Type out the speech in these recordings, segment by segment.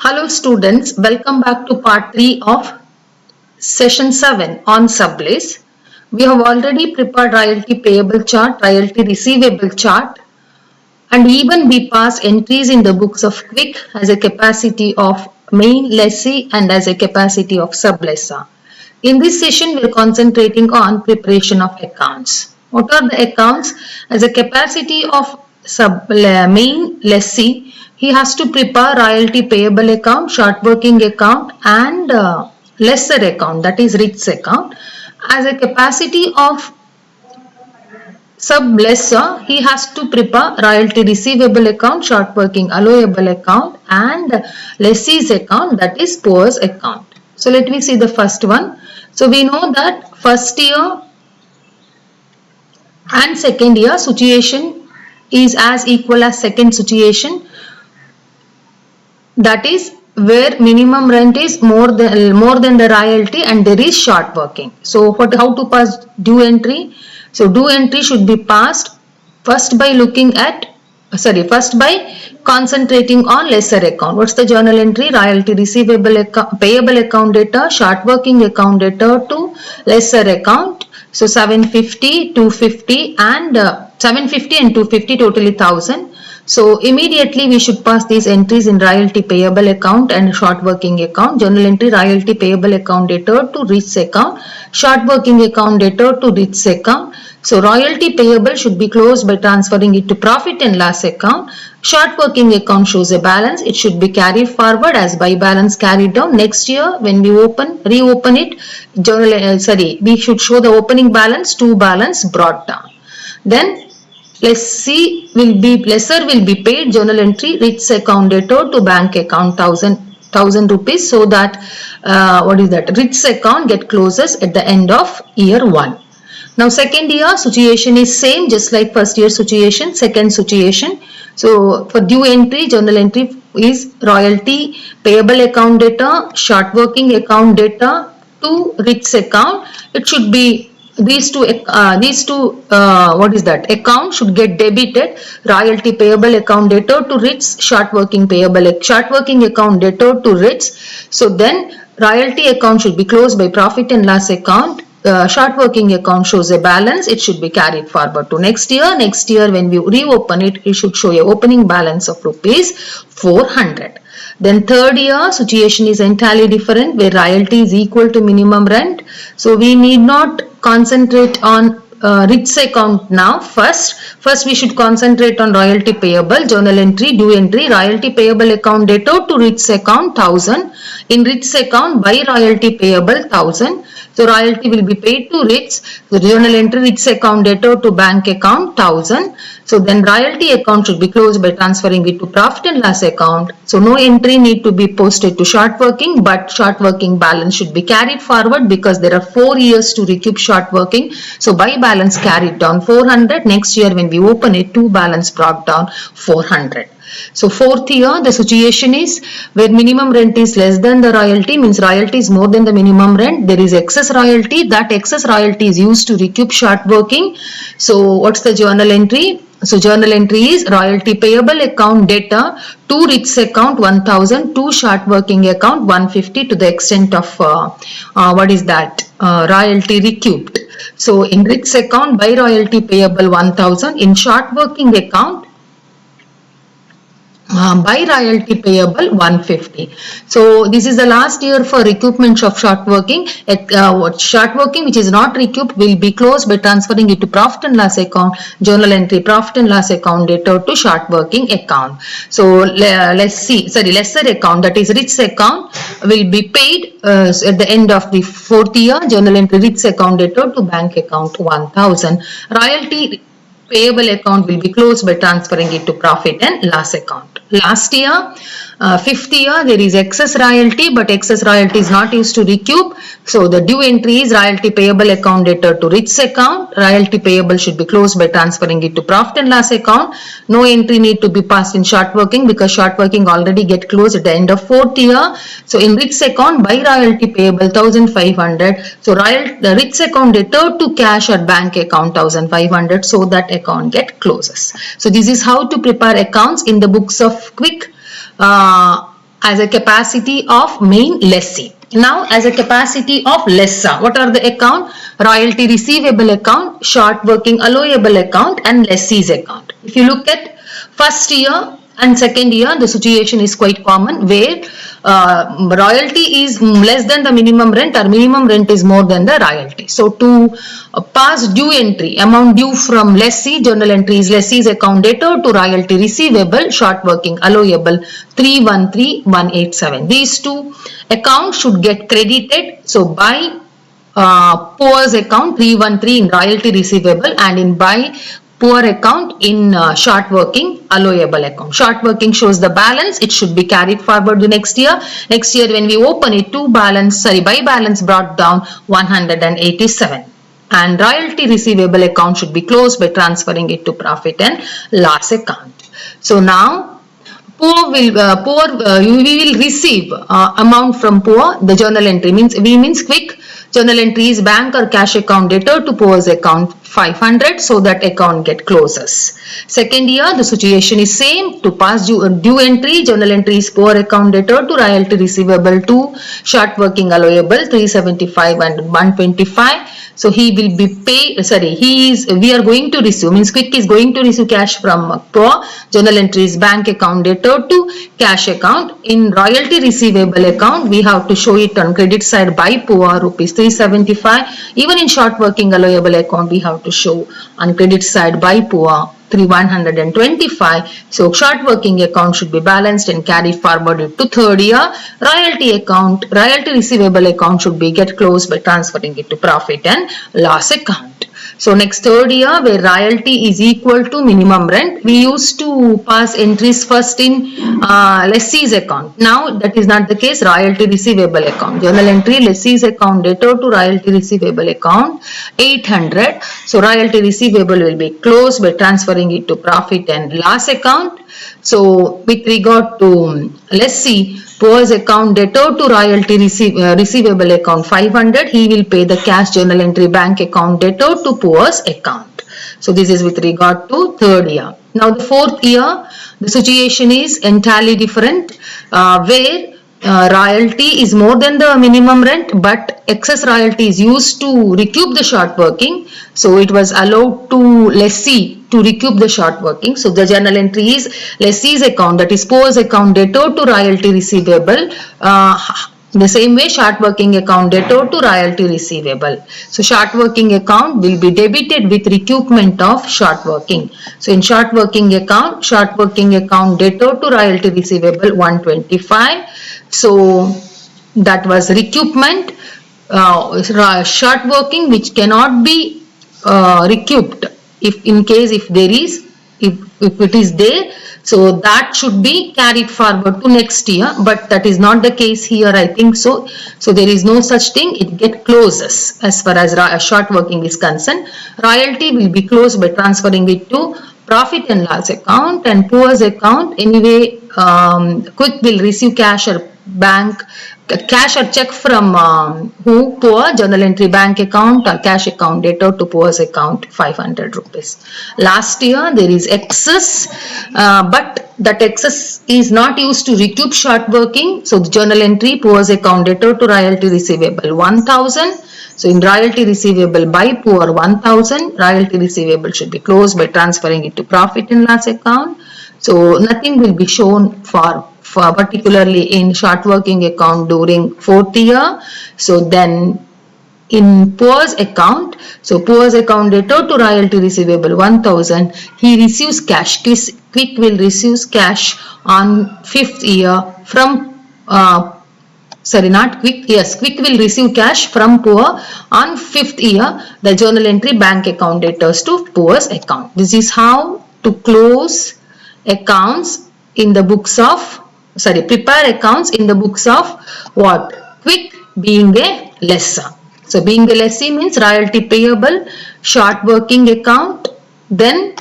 Hello students, welcome back to part 3 of session 7 on sublease. We have already prepared royalty payable chart, royalty receivable chart, and even we passed entries in the books of Quick as a capacity of main lessee and as a capacity of sublessor. In this session, we are concentrating on preparation of accounts. What are the accounts? As a capacity of main lessee, he has to prepare royalty payable account, short working account, and lesser account, that is RITS account. As a capacity of sublessor, he has to prepare royalty receivable account, short working allowable account, and lessee's account, that is POS account. So let me see the first one. So we know that first year and second year situation is as equal as second situation, that is where minimum rent is more than the royalty and there is short working. So how to pass due entry? So due entry should be passed first by concentrating on lesser account. What's the journal entry? Royalty receivable account, payable account data, short working account data to lesser account. So 750, 250 and 750 and 250 totally 1000. So immediately we should pass these entries in royalty payable account and short working account. Journal entry royalty payable account data to RITS account, short working account data to RITS account. So royalty payable should be closed by transferring it to profit and loss account. Short working account shows a balance. It should be carried forward as by balance carried down. Next year when we reopen it, we should show the opening balance to balance brought down. Then lesser will be paid journal entry RITS account data to bank account 1000 rupees, so that RITS account get closes at the end of year 1. Now second year situation is same, just like first year situation, second situation. So for due entry, journal entry is royalty payable account data, short working account data to RITS account. It should be these two account should get debited. Royalty payable account data to RITS, short working account data to RITS. So then royalty account should be closed by profit and loss account. Short working account shows a balance. It should be carried forward to next year. Next year when we reopen it, it should show a opening balance of rupees 400. Then third year situation is entirely different, where royalty is equal to minimum rent. So we need not concentrate on RITS account now. First we should concentrate on royalty payable, journal entry, due entry, royalty payable account data to RITS account 1000. In RITS account by royalty payable 1000. So royalty will be paid to RITS. The journal entry RITS account data to bank account 1000. So then royalty account should be closed by transferring it to profit and loss account. So no entry need to be posted to short working, but short working balance should be carried forward because there are 4 years to recoup short working. So by balance carried down 400. Next year when we open it, to balance brought down 400. So fourth year the situation is where minimum rent is less than the royalty, means royalty is more than the minimum rent. There is excess royalty. That excess royalty is used to recoup short working. So what's the journal entry? So journal entry is royalty payable account data to RITS account 1000, to short working account 150 to the extent of royalty recouped. So in RITS account by royalty payable 1000, in short working account by royalty payable 150. So this is the last year for recoupment of short working. Short working which is not recouped will be closed by transferring it to profit and loss account, journal entry profit and loss account data to short working account. So lesser account, that is RITS account, will be paid at the end of the fourth year. Journal entry RITS account data to bank account 1000. Royalty payable account will be closed by transferring it to profit and loss account. Last year, fifth year, there is excess royalty, but excess royalty is not used to recoup. So the due entry is royalty payable account data to RITS account. Royalty payable should be closed by transferring it to profit and loss account. No entry need to be passed in short working because short working already get closed at the end of fourth year. So in RITS account by royalty payable 1500. So the RITS account data to cash or bank account 1500. So that account get closes. So this is how to prepare accounts in the books of Quick. as a capacity of main lessee. Now as a capacity of lessor, what are the account? Royalty receivable account, short working allowable account and lessee's account. If you look at first year and second year, the situation is quite common where royalty is less than the minimum rent or minimum rent is more than the royalty. So to pass due entry, amount due from lessee, journal entry is lessee's account debtor to royalty receivable, short working allowable 313187. These two accounts should get credited. So by poor's account 313 in royalty receivable and in by poor account in short working allowable account. Short working shows the balance. It should be carried forward the next year. Next year when we open it, by balance brought down 187. And royalty receivable account should be closed by transferring it to profit and loss account. So now we will receive amount from poor. The journal entry means quick. Journal entry is bank or cash account debtor to poor's account 500, so that account get closes. Second year the situation is same. To pass due entry, journal entry is poor account debtor to royalty receivable 2, short working allowable 375 and 125. So he will be we are going to receive, means quick is going to receive cash from poor. Journal entry is bank account debtor to cash account. In royalty receivable account, we have to show it on credit side by poor rupees 375. Even in short working allowable account, we have to show on credit side by poor 125. So short working account should be balanced and carried forward to third year. Royalty receivable account should be get closed by transferring it to profit and loss account. So next third year where royalty is equal to minimum rent, we used to pass entries first in lessee's account. Now that is not the case. Royalty receivable account, journal entry lessee's account debtor to royalty receivable account 800. So royalty receivable will be closed by transferring it to profit and loss account. So with regard to lessee, poor's account debtor to royalty receivable account 500, he will pay the cash journal entry bank account debtor to poor's account. So this is with regard to third year. Now the fourth year, the situation is entirely different where royalty is more than the minimum rent, but excess royalty is used to recoup the short working. So it was allowed to lessee to recoup the short working. So the journal entry is lessee's account, that is poor's account debtor to royalty receivable. The same way short working account debtor to royalty receivable. So short working account will be debited with recoupment of short working. So in short working account debtor to royalty receivable 125. So that was recoupment. Short working which cannot be recouped if it is there, so that should be carried forward to next year, but that is not the case here, I think so. So there is no such thing. It get closes as far as short working is concerned. Royalty will be closed by transferring it to profit and loss account and poor's account. Anyway, quick will receive cash or check from poor, journal entry bank account or cash account debtor to poor's account 500 rupees. Last year there is excess, but that excess is not used to recoup short working. So the journal entry poor's account debtor to royalty receivable 1000. So in royalty receivable by poor 1000, royalty receivable should be closed by transferring it to profit and loss account. So nothing will be shown for particularly in short working account during fourth year. So then in poor's account, so poor's account debtor to royalty receivable 1000, he receives cash. Quick will receive cash on fifth year from Quick will receive cash from poor on fifth year, the journal entry bank account debtors to poor's account. This is how to close accounts in the books of, prepare accounts in the books of what? Quick being a lessor. So being a lessee means royalty payable, short working account, then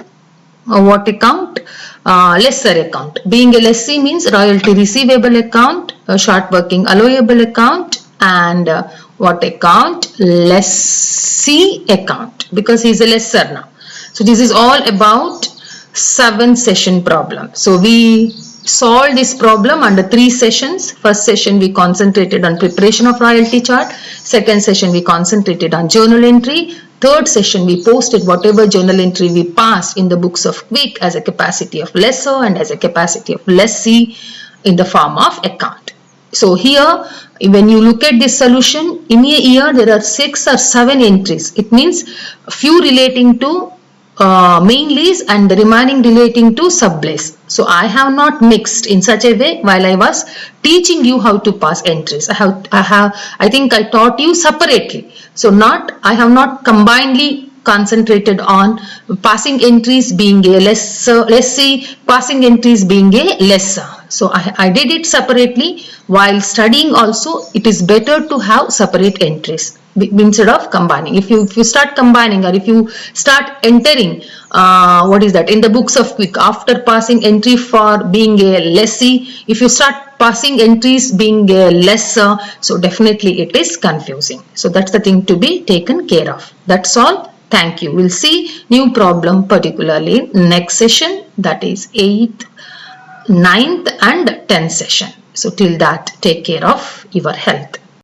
what account? Lessor account. Being a lessee means royalty receivable account, short working allowable account, and what account? Lessee account, because he is a lessor now. So this is all about 7 session problem. So we solved this problem under 3 sessions. First session we concentrated on preparation of royalty chart. Second session we concentrated on journal entry. Third session we posted whatever journal entry we passed in the books of Quick as a capacity of lessor and as a capacity of lessee in the form of account. So here when you look at this solution, in a year there are 6 or 7 entries. It means few relating to main lease and the remaining relating to sublease. So I have not mixed in such a way while I was teaching you how to pass entries. I think I taught you separately. So I have not combinedly concentrated on passing entries being a lessee, passing entries being a lessor. So I did it separately. While studying also, it is better to have separate entries instead of combining. If you start combining, or if you start entering in the books of Quick after passing entry for being a lessee, if you start passing entries being a lessor, so definitely it is confusing. So that's the thing to be taken care of. That's all. Thank you. We'll see new problem particularly next session, that is 8th, 9th and 10th session. So till that, take care of your health.